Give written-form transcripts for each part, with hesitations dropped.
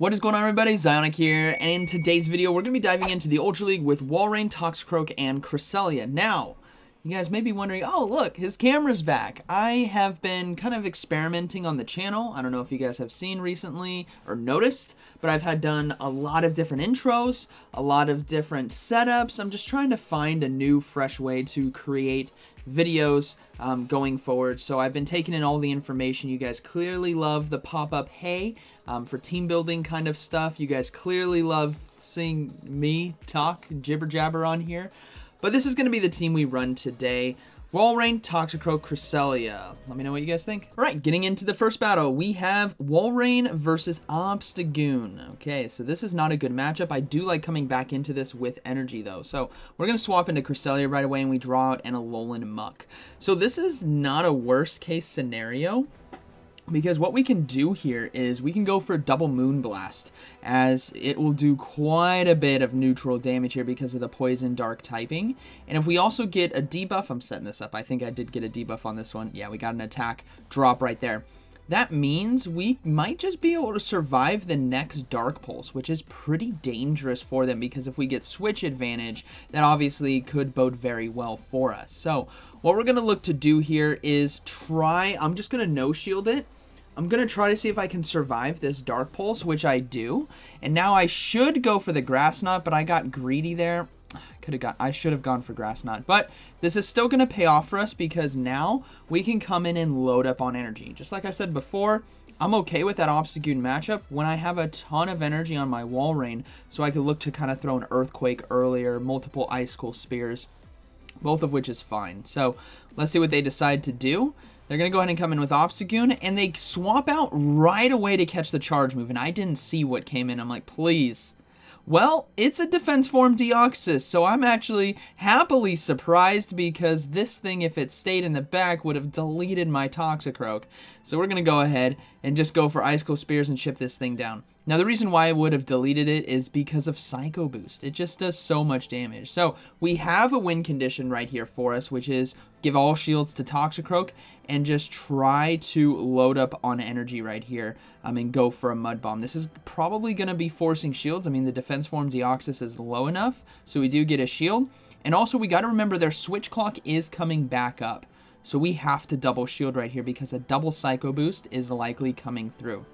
What is going on, everybody? ZyoniK here, and in today's video we're going to be diving into the Ultra League with Walrein, Toxicroak, and Cresselia. Now, you guys may be wondering, oh look, his camera's back. I have been kind of experimenting on the channel. I don't know if you guys have seen recently or noticed, but I've had done a lot of different intros, a lot of different setups. I'm just trying to find a new, fresh way to create videos going forward. So I've been taking in all the information. You guys clearly love the pop-up hey for team building kind of stuff. You guys clearly love seeing me talk jibber jabber on here. But this is going to be the team we run today. Walrein, Toxicroak, Cresselia. Let me know what you guys think. All right, getting into the first battle, we have Walrein versus Obstagoon. Okay, so this is not a good matchup. I do like coming back into this with energy, though. So we're going to swap into Cresselia right away, and we draw out an Alolan Muck. So this is not a worst-case scenario, because what we can do here is we can go for double Moonblast, as it will do quite a bit of neutral damage here because of the poison dark typing. And if we also get a debuff, I'm setting this up, I think I did get a debuff on this one. Yeah, we got an attack drop right there. That means we might just be able to survive the next Dark Pulse, which is pretty dangerous for them, because if we get switch advantage, that obviously could bode very well for us. So what we're going to look to do here is I'm just going to no shield it. I'm going to try to see if I can survive this Dark Pulse, which I do. And now I should go for the Grass Knot, but I got greedy there. I should have gone for Grass Knot, but this is still going to pay off for us, because now we can come in and load up on energy. Just like I said before, I'm okay with that Obstagoon matchup when I have a ton of energy on my Walrein, so I could look to kind of throw an Earthquake earlier, multiple Icicle Spears, both of which is fine. So let's see what they decide to do. They're going to go ahead and come in with Obstagoon, and they swap out right away to catch the charge move, and I didn't see what came in. I'm like, please. Well, it's a defense form Deoxys, so I'm actually happily surprised, because this thing, if it stayed in the back, would have deleted my Toxicroak. So we're going to go ahead and just go for Icicle Spears and chip this thing down. Now, the reason why I would have deleted it is because of Psycho Boost. It just does so much damage. So we have a win condition right here for us, which is give all shields to Toxicroak and just try to load up on energy right here and go for a Mud Bomb. This is probably going to be forcing shields. I mean, the defense form Deoxys is low enough, so we do get a shield. And also, we got to remember their switch clock is coming back up. So we have to double shield right here, because a double Psycho Boost is likely coming through.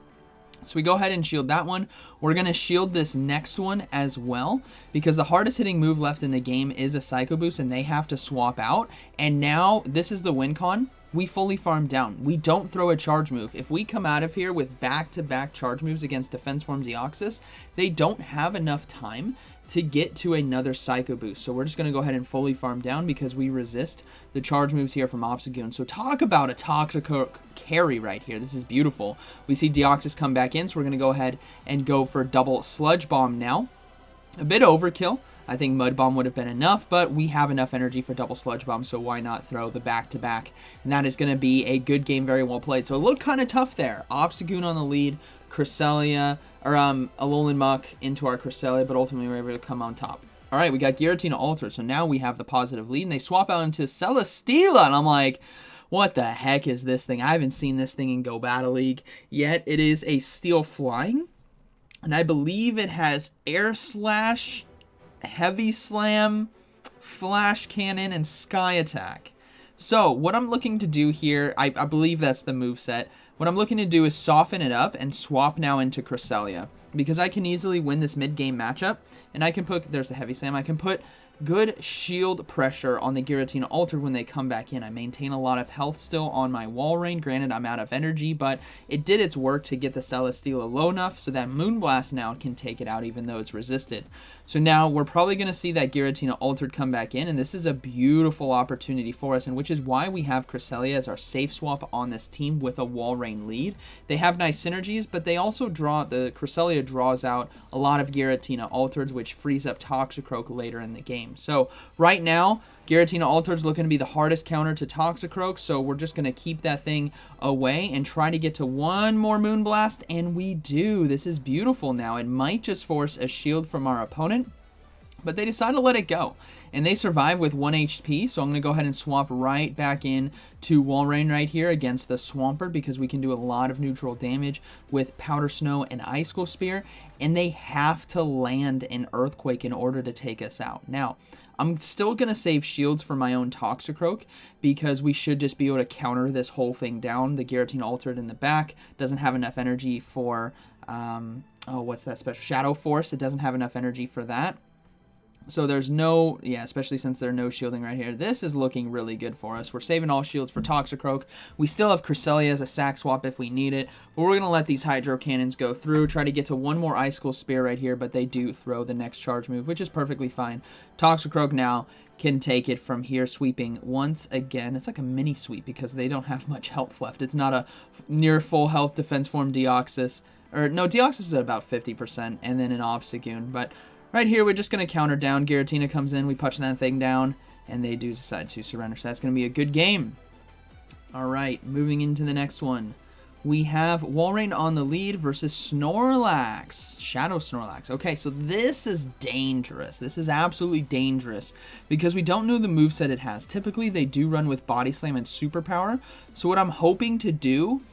So we go ahead and shield that one. We're going to shield this next one as well, because the hardest hitting move left in the game is a Psycho Boost, and they have to swap out. And now this is the win con. We fully farm down. We don't throw a charge move. If we come out of here with back-to-back charge moves against defense form Deoxys, they don't have enough time to get to another Psycho Boost. So we're just going to go ahead and fully farm down, because we resist the charge moves here from Obstagoon. So talk about a Toxicroak carry right here. This is beautiful. We see Deoxys come back in, so we're going to go ahead and go for double Sludge Bomb now. A bit overkill. I think Mud Bomb would have been enough, but we have enough energy for double Sludge Bomb, so why not throw the back-to-back? And that is going to be a good game, very well played. So it looked kind of tough there. Obstagoon on the lead, Cresselia, or Alolan Muck into our Cresselia, but ultimately we were able to come on top. All right, we got Giratina Altered, so now we have the positive lead, and they swap out into Celesteela, and I'm like, what the heck is this thing? I haven't seen this thing in Go Battle League yet. It is a Steel Flying, and I believe it has Air Slash, Heavy Slam, Flash Cannon, and Sky Attack. So what I'm looking to do here, I believe that's the moveset. What I'm looking to do is soften it up and swap now into Cresselia, because I can easily win this mid-game matchup, and I can put, there's the Heavy Slam, I can put good shield pressure on the Giratina Altered when they come back in. I maintain a lot of health still on my Walrein. Granted, I'm out of energy, but it did its work to get the Celesteela low enough so that Moonblast now can take it out, even though it's resisted. So now we're probably going to see that Giratina Altered come back in, and this is a beautiful opportunity for us, and which is why we have Cresselia as our safe swap on this team with a Walrein lead. They have nice synergies, but they also the Cresselia draws out a lot of Giratina Altereds, which frees up Toxicroak later in the game. So right now, Giratina Altered's looking to be the hardest counter to Toxicroak, so we're just going to keep that thing away and try to get to one more Moonblast, and we do. This is beautiful now. It might just force a shield from our opponent, But they decided to let it go. And they survive with 1 HP, so I'm going to go ahead and swap right back in to Walrein right here against the Swampert because we can do a lot of neutral damage with Powder Snow and Icicle Spear. And they have to land an Earthquake in order to take us out. Now, I'm still going to save shields for my own Toxicroak because we should just be able to counter this whole thing down. The Giratina Altered in the back doesn't have enough energy for, what's that special? Shadow Force. It doesn't have enough energy for that. So there's no, especially since there's no shielding right here. This is looking really good for us. We're saving all shields for Toxicroak. We still have Cresselia as a sack swap if we need it. But we're going to let these Hydro Cannons go through. Try to get to one more Icicle Spear right here. But they do throw the next charge move, which is perfectly fine. Toxicroak now can take it from here, sweeping once again. It's like a mini sweep because they don't have much health left. It's not a near full health defense form Deoxys. Or no, Deoxys is at about 50%. And then an Obstagoon. But right here, we're just going to counter down. Giratina comes in. We punch that thing down. And they do decide to surrender. So that's going to be a good game. All right, moving into the next one. We have Walrein on the lead versus Snorlax. Shadow Snorlax. Okay, so this is dangerous. This is absolutely dangerous because we don't know the moveset it has. Typically, they do run with Body Slam and Superpower. So what I'm hoping to do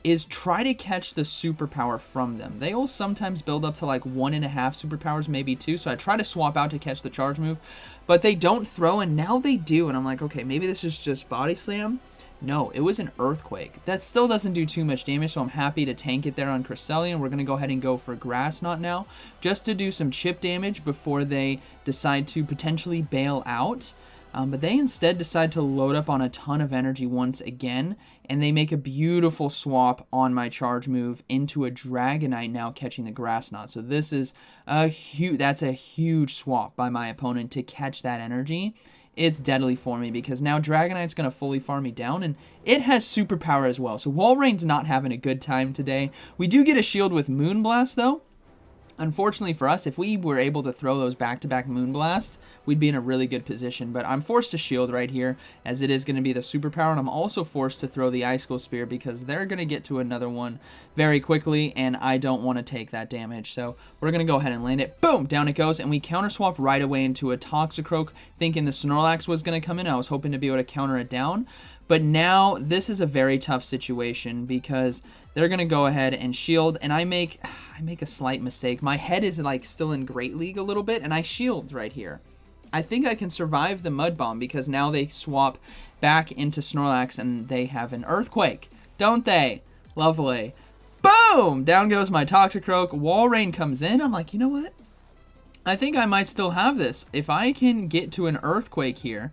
is try to catch the superpower from them. They will sometimes build up to like 1.5 superpowers, maybe 2. So I try to swap out to catch the charge move, but they don't throw, and now they do. And I'm like, okay, maybe this is just Body Slam. No, it was an Earthquake. That still doesn't do too much damage, so I'm happy to tank it there on Cresselia. And we're going to go ahead and go for Grass Knot now, just to do some chip damage before they decide to potentially bail out. But they instead decide to load up on a ton of energy once again, and they make a beautiful swap on my charge move into a Dragonite now catching the Grass Knot. So this is that's a huge swap by my opponent to catch that energy. It's deadly for me because now Dragonite's going to fully farm me down, and it has superpower as well. So Walrein's not having a good time today. We do get a shield with Moonblast though. Unfortunately for us, if we were able to throw those back-to-back Moonblast, we'd be in a really good position. But I'm forced to shield right here, as it is going to be the superpower. And I'm also forced to throw the Icicle Spear because they're going to get to another one very quickly, and I don't want to take that damage. So we're going to go ahead and land it. Boom! Down it goes, and we counter-swap right away into a Toxicroak, thinking the Snorlax was going to come in. I was hoping to be able to counter it down. But now this is a very tough situation because they're going to go ahead and shield, and I make a slight mistake. My head is like still in Great League a little bit, and I shield right here. I think I can survive the Mud Bomb because now they swap back into Snorlax and they have an Earthquake, don't they? Lovely. Boom! Down goes my Toxicroak. Walrein comes in. I'm like, you know what? I think I might still have this. If I can get to an Earthquake here,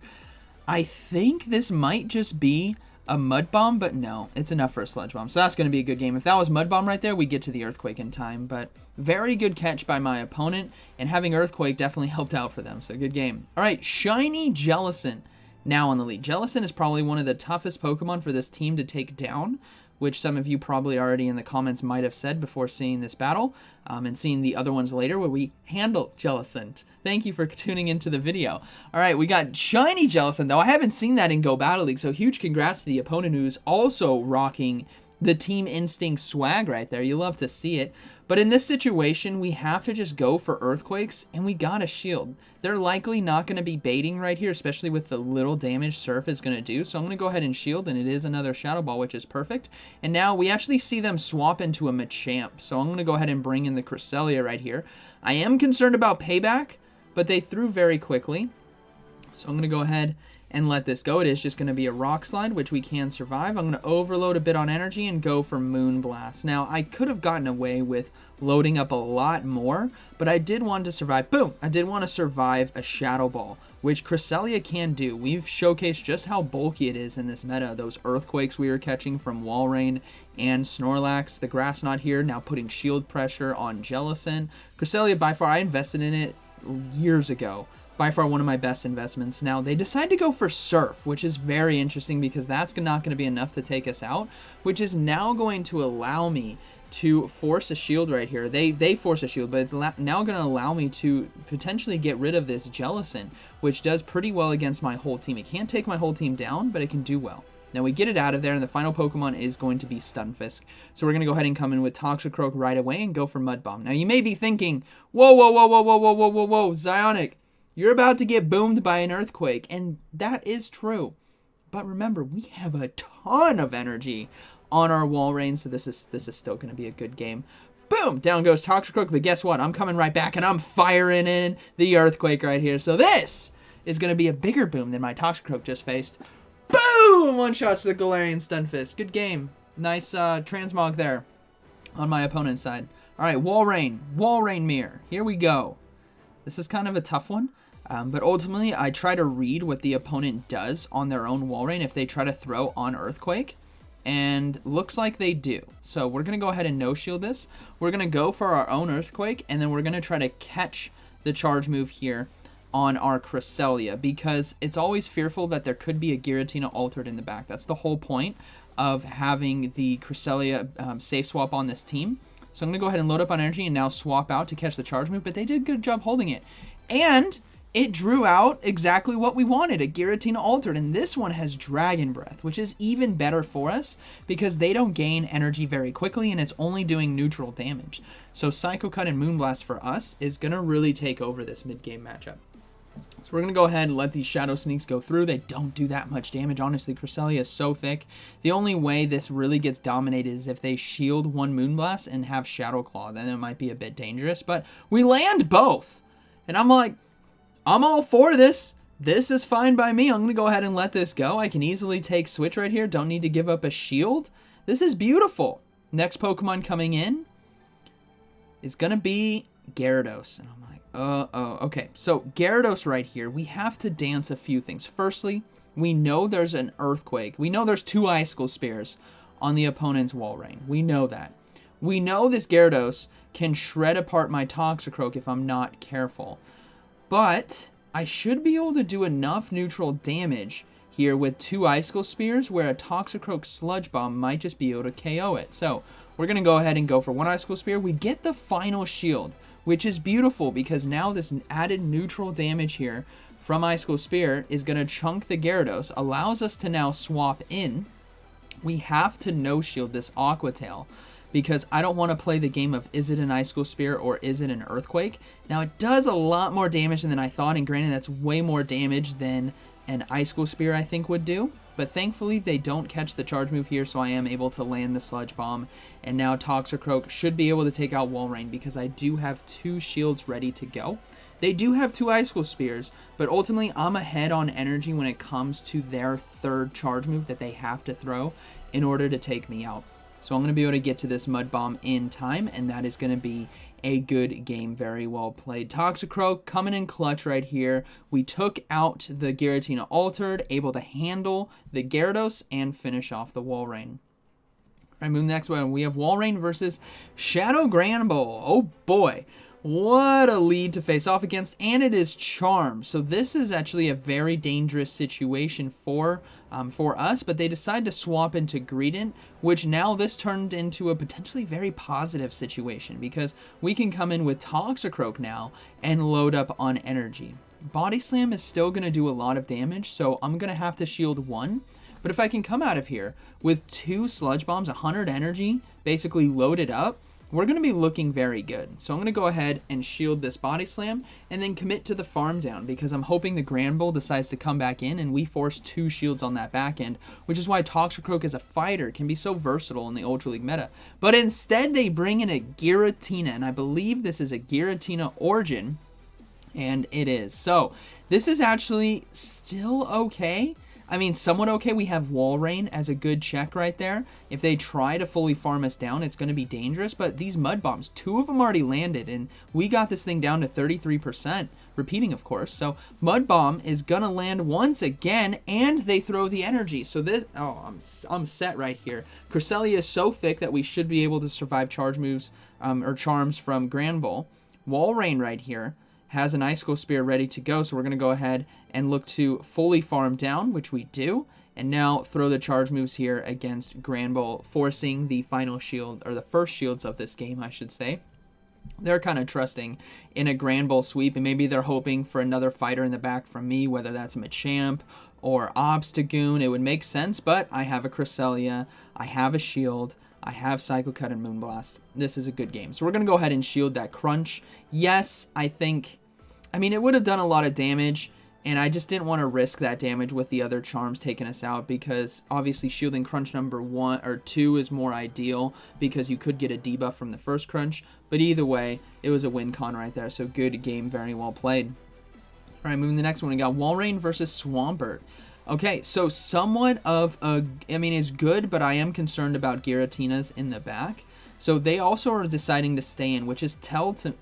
I think this might just be a Mud Bomb, but no, it's enough for a Sludge Bomb. So that's going to be a good game. If that was Mud Bomb right there, we get to the Earthquake in time. But very good catch by my opponent, and having Earthquake definitely helped out for them. So good game. All right, Shiny Jellicent now on the lead. Jellicent is probably one of the toughest Pokemon for this team to take down, which some of you probably already in the comments might have said before seeing this battle, and seeing the other ones later where we handle Jellicent. Thank you for tuning into the video. All right, we got Shiny Jellicent, though. I haven't seen that in Go Battle League, so huge congrats to the opponent who's also rocking the Team Instinct swag right there. You love to see it. But in this situation, we have to just go for Earthquakes, and we got a shield. They're likely not going to be baiting right here, especially with the little damage Surf is going to do. So I'm going to go ahead and shield, and it is another Shadow Ball, which is perfect. And now we actually see them swap into a Machamp. So I'm going to go ahead and bring in the Cresselia right here. I am concerned about payback, but they threw very quickly. So I'm going to go ahead and let this go. It is just going to be a Rock Slide, which we can survive. I'm going to overload a bit on energy and go for Moonblast. Now, I could have gotten away with loading up a lot more, but I did want to survive. Boom! I did want to survive a Shadow Ball, which Cresselia can do. We've showcased just how bulky it is in this meta. Those Earthquakes we were catching from Walrein and Snorlax. The Grass Knot here, now putting shield pressure on Jellicent. Cresselia, by far, I invested in it years ago. By far one of my best investments. Now, they decide to go for Surf, which is very interesting because that's not going to be enough to take us out, which is now going to allow me to force a shield right here. They force a shield, but it's now going to allow me to potentially get rid of this Jellicent, which does pretty well against my whole team. It can't take my whole team down, but it can do well. Now we get it out of there, and the final Pokemon is going to be Stunfisk. So we're going to go ahead and come in with Toxicroak right away and go for Mud Bomb. Now you may be thinking, whoa, ZyoniK, You're about to get boomed by an earthquake, and that is true. But remember, we have a ton of energy on our Walrein, so this is still going to be a good game. Boom! Down goes Toxicroak, but guess what? I'm coming right back, and I'm firing in the earthquake right here. So this is going to be a bigger boom than my Toxicroak just faced. Boom! One shot to the Galarian Stunfisk. Good game. Nice transmog there on my opponent's side. All right, Walrein Mirror. Here we go. This is kind of a tough one, but ultimately I try to read what the opponent does on their own Walrein if they try to throw on Earthquake, and looks like they do. So we're going to go ahead and no-shield this. We're going to go for our own Earthquake, and then we're going to try to catch the charge move here on our Cresselia, because it's always fearful that there could be a Giratina Altered in the back. That's the whole point of having the Cresselia safe swap on this team. So I'm going to go ahead and load up on energy and now swap out to catch the charge move, but they did a good job holding it. And it drew out exactly what we wanted, a Giratina Altered, and this one has Dragon Breath, which is even better for us because they don't gain energy very quickly and it's only doing neutral damage. So Psycho Cut and Moonblast for us is going to really take over this mid-game matchup. So we're going to go ahead and let these Shadow Sneaks go through. They don't do that much damage. Honestly, Cresselia is so thick. The only way this really gets dominated is if they shield one Moonblast and have Shadow Claw. Then it might be a bit dangerous. But we land both. And I'm like, I'm all for this. This is fine by me. I'm going to go ahead and let this go. I can easily take Switch right here. Don't need to give up a shield. This is beautiful. Next Pokemon coming in is going to be Gyarados. And I'm like, okay. So Gyarados right here, we have to dance a few things. Firstly, we know there's an Earthquake. We know there's 2 Icicle Spears on the opponent's Walrein. We know that. We know this Gyarados can shred apart my Toxicroak if I'm not careful. But I should be able to do enough neutral damage here with 2 Icicle Spears where a Toxicroak Sludge Bomb might just be able to KO it. So we're going to go ahead and go for 1 Icicle Spear. We get the final shield, which is beautiful because now this added neutral damage here from Icicle Spear is going to chunk the Gyarados, allows us to now swap in. We have to no-shield this Aqua Tail because I don't want to play the game of is it an Icicle Spear or is it an Earthquake. Now it does a lot more damage than I thought, and granted that's way more damage than an Icicle Spear I think would do. But thankfully they don't catch the charge move here, so I am able to land the Sludge Bomb. And now Toxicroak should be able to take out Walrein because I do have 2 shields ready to go. They do have 2 Icicle Spears, but ultimately I'm ahead on energy when it comes to their 3rd charge move that they have to throw in order to take me out. So I'm going to be able to get to this Mud Bomb in time, and that is going to be a good game. Very well played. Toxicroak coming in clutch right here. We took out the Giratina Altered, able to handle the Gyarados and finish off the Walrein. Alright, move next one. We have Walrein versus Shadow Granbull. Oh boy. What a lead to face off against, and it is Charm. So this is actually a very dangerous situation for us, but they decide to swap into Greedent, which now this turned into a potentially very positive situation because we can come in with Toxicroak now and load up on energy. Body Slam is still going to do a lot of damage, so I'm going to have to shield 1. But if I can come out of here with 2 Sludge Bombs, 100 energy, basically loaded up, we're going to be looking very good. So I'm going to go ahead and shield this Body Slam and then commit to the farm down because I'm hoping the Granbull decides to come back in and we force 2 shields on that back end, which is why Toxicroak as a fighter can be so versatile in the Ultra League meta. But instead they bring in a Giratina, and I believe this is a Giratina Origin, and it is. So this is actually still okay. I mean, somewhat okay. We have Walrein as a good check right there. If they try to fully farm us down, it's going to be dangerous. But these Mud Bombs, 2 of them already landed, and we got this thing down to 33%. Repeating, of course. So Mud Bomb is going to land once again, and they throw the energy. So this, oh, I'm set right here. Cresselia is so thick that we should be able to survive charge moves or charms from Granbull. Walrein right here has an Icicle Spear ready to go, so we're going to go ahead and look to fully farm down, which we do, and now throw the charge moves here against Granbull, forcing the final shield, or the first shields of this game, I should say. They're kind of trusting in a Granbull sweep, and maybe they're hoping for another fighter in the back from me, whether that's Machamp or Obstagoon. It would make sense, but I have a Cresselia, I have a shield, I have Psycho Cut and Moonblast. This is a good game. So we're going to go ahead and shield that Crunch. Yes, I think I mean, it would have done a lot of damage, and I just didn't want to risk that damage with the other charms taking us out, because obviously shielding crunch number 1 or 2 is more ideal because you could get a debuff from the first crunch. But either way, it was a win con right there. So good game, very well played. All right, moving to the next one, we got Walrein versus Swampert. Okay, so somewhat of a, I mean, it's good, but I am concerned about Giratinas in the back. So they also are deciding to stay in, which is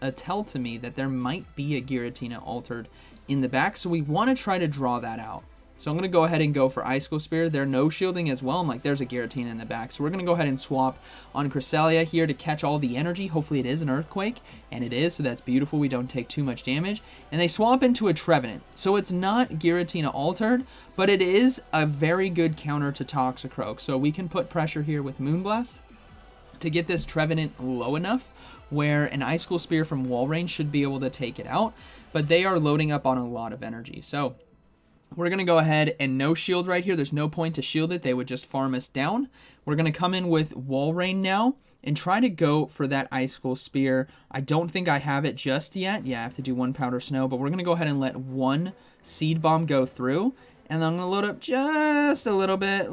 a tell to me that there might be a Giratina Altered in the back. So we want to try to draw that out. So I'm going to go ahead and go for Icicle Spear. They're no shielding as well. I'm like, there's a Giratina in the back. So we're going to go ahead and swap on Cresselia here to catch all the energy. Hopefully it is an Earthquake, and it is, so that's beautiful. We don't take too much damage. And they swap into a Trevenant. So it's not Giratina Altered, but it is a very good counter to Toxicroak. So we can put pressure here with Moonblast to get this Trevenant low enough where an Icicle Spear from Walrein should be able to take it out, but they are loading up on a lot of energy. So we're going to go ahead and no shield right here. There's no point to shield it. They would just farm us down. We're going to come in with Walrein now and try to go for that Icicle Spear. I don't think I have it just yet. Yeah, I have to do 1 Powder Snow, but we're going to go ahead and let 1 Seed Bomb go through. And then I'm going to load up just a little bit.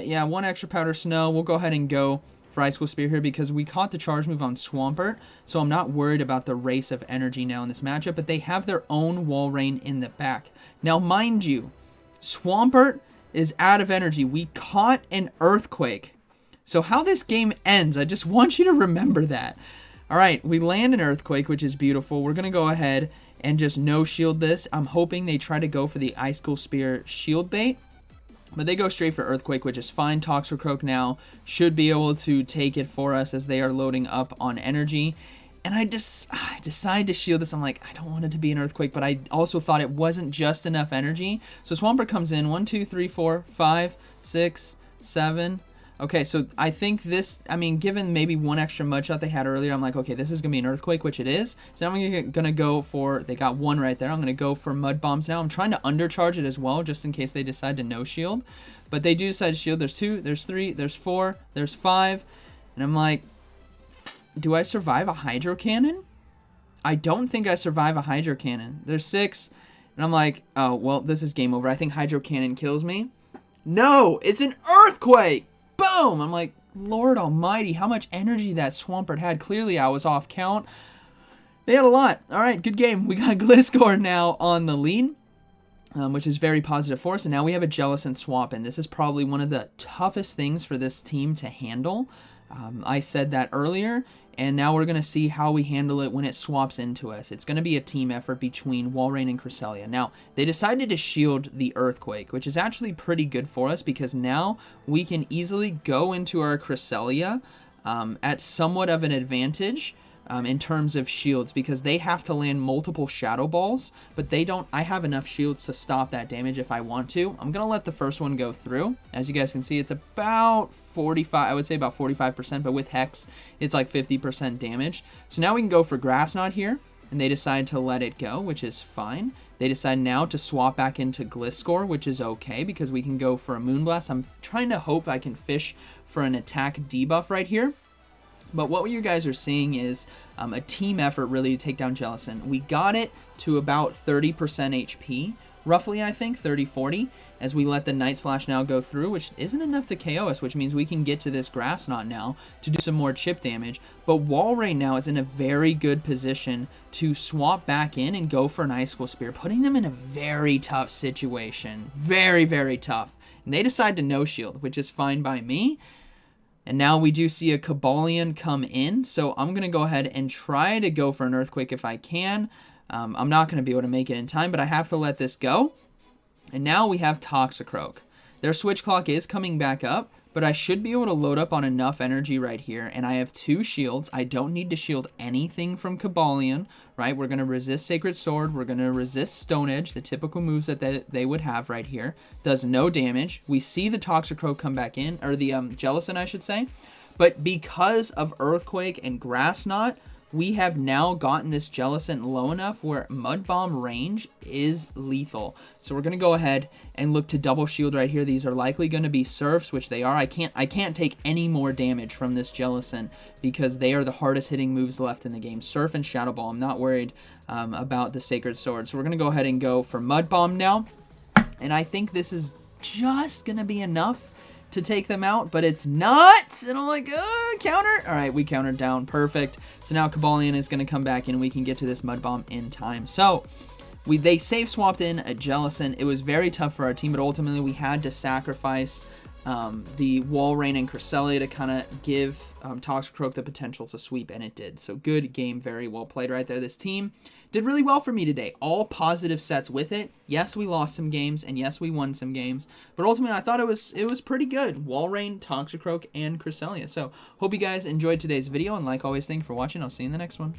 Yeah, 1 extra Powder Snow. We'll go ahead and go for Icicle Spear here because we caught the charge move on Swampert, so I'm not worried about the race of energy now in this matchup, but they have their own Walrein in the back. Now, mind you, Swampert is out of energy. We caught an Earthquake. So how this game ends, I just want you to remember that. All right, we land an Earthquake, which is beautiful. We're going to go ahead and just no shield this. I'm hoping they try to go for the Icicle Spear shield bait, but they go straight for Earthquake, which is fine. Toxicroak now should be able to take it for us as they are loading up on energy. And I decide to shield this. I'm like, I don't want it to be an Earthquake, but I also thought it wasn't just enough energy. So Swampert comes in. 1, 2, 3, 4, 5, 6, 7. Okay, so I think this, I mean, given maybe 1 extra mud shot they had earlier, I'm like, okay, this is going to be an Earthquake, which it is. So I'm going to go for, they got 1 right there. I'm going to go for Mud Bombs now. I'm trying to undercharge it as well, just in case they decide to no shield. But they do decide to shield. There's 2, there's 3, there's 4, there's 5. And I'm like, do I survive a Hydro Cannon? I don't think I survive a Hydro Cannon. There's 6. And I'm like, oh, well, this is game over. I think Hydro Cannon kills me. No, it's an Earthquake! Boom! I'm like, Lord almighty, how much energy that Swampert had. Clearly, I was off count. They had a lot. All right, good game. We got Gliscor now on the lead, which is very positive for us. And now we have a Jellicent swap, and this is probably one of the toughest things for this team to handle. I said that earlier, and now we're going to see how we handle it when it swaps into us. It's going to be a team effort between Walrein and Cresselia. Now, they decided to shield the Earthquake, which is actually pretty good for us because now we can easily go into our Cresselia at somewhat of an advantage in terms of shields because they have to land multiple Shadow Balls, but they don't. I have enough shields to stop that damage if I want to. I'm going to let the first one go through. As you guys can see, it's about 45, I would say about 45%, but with Hex, it's like 50% damage. So now we can go for Grass Knot here, and they decide to let it go, which is fine. They decide now to swap back into Gliscor, which is okay because we can go for a Moonblast. I'm trying to hope I can fish for an attack debuff right here. But what you guys are seeing is a team effort really to take down Jellicent. We got it to about 30% HP, roughly I think, 30-40, as we let the Night Slash now go through, which isn't enough to KO us, which means we can get to this Grass Knot now to do some more chip damage. But Walrein now is in a very good position to swap back in and go for an Icicle Spear, putting them in a very tough situation. Very, very tough. And they decide to no shield, which is fine by me. And now we do see a Cobalion come in, so I'm going to go ahead and try to go for an Earthquake if I can. I'm not going to be able to make it in time, but I have to let this go. And now we have Toxicroak. Their switch clock is coming back up, but I should be able to load up on enough energy right here. And I have 2 shields. I don't need to shield anything from Cobalion, right? We're going to resist Sacred Sword. We're going to resist Stone Edge, the typical moves that they would have right here. Does no damage. We see the Toxicroak come back in, or the Jellicent, I should say. But because of Earthquake and Grass Knot, we have now gotten this Jellicent low enough where Mud Bomb range is lethal. So we're going to go ahead and look to double shield right here. These are likely going to be Surfs, which they are. I can't take any more damage from this Jellicent because they are the hardest hitting moves left in the game. Surf and Shadow Ball. I'm not worried about the Sacred Sword. So we're going to go ahead and go for Mud Bomb now. And I think this is just going to be enough to take them out, but it's not. And I'm like, counter. All right, we countered down. Perfect. So now Cobalion is going to come back and we can get to this Mud Bomb in time. So they safe swapped in a Jellicent. It was very tough for our team, but ultimately we had to sacrifice the Walrein and Cresselia to kind of give Toxicroak the potential to sweep, and it did. So good game, very well played right there. This team did really well for me today. All positive sets with it. Yes, we lost some games, and yes, we won some games, but ultimately I thought it was pretty good. Walrein, Toxicroak, and Cresselia. So hope you guys enjoyed today's video, and like always, thank you for watching. I'll see you in the next one.